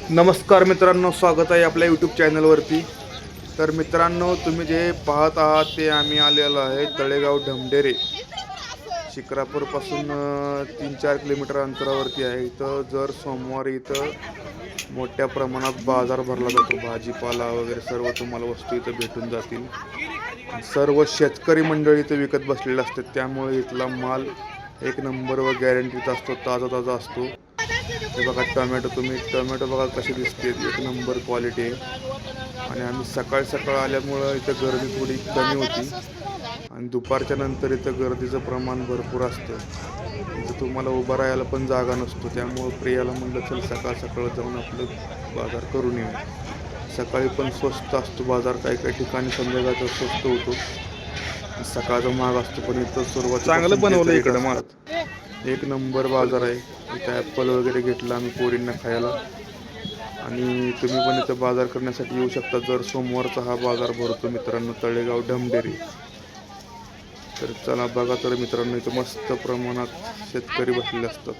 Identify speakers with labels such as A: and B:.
A: नमस्कार मित्रांनो, स्वागत आहे आपल्या यूट्यूब चॅनलवरती. तर मित्रांनो, तुम्ही जे पाहत आहात ते आम्ही आलेलो आहे तळेगाव ढमढेरे. शिक्रापूरपासून 3-4 किलोमीटर अंतरावरती आहे. इथं जर सोमवारी इथं मोठ्या प्रमाणात बाजार भरला जातो. भाजीपाला वगैरे सर्व तुम्हाला वस्तू इथं भेटून जातील. सर्व शेतकरी मंडळी इथं विकत बसलेले असतात, त्यामुळे इथला माल एक नंबर व गॅरंटीचा असतो, ताजा ताजा असतो. हे बघा टोमॅटो बघा कसे दिसते, एक नंबर क्वालिटी आहे. आणि आम्ही सकाळ सकाळ आल्यामुळं इथं गर्दी थोडी कमी होती आणि दुपारच्या नंतर इथं गर्दीचं प्रमाण भरपूर असतं. इथं तुम्हाला उभं राहायला पण जागा नसतो, त्यामुळं प्रियाला म्हणलं चल सकाळ सकाळ जाऊन आपलं बाजार करून येऊ. सकाळी पण स्वस्त असतो बाजार, काही काही ठिकाणी संध्याकाळचा स्वस्त होतो, सकाळचा महाग असतो. पण इथं सुरुवात चांगलं बनवलं इकडं माल, एक नंबर बाजार आहे. इथं ॲपल वगैरे घेतला आम्ही पोरींना खायला. आणि तुम्ही पण इथं बाजार करण्यासाठी येऊ शकता. जर सोमवारचा हा बाजार भरतो मित्रांनो, तळेगाव ढमढेरे. तर चला बघा तर मित्रांनो, इथं मस्त प्रमाणात शेतकरी बसलेले असतात.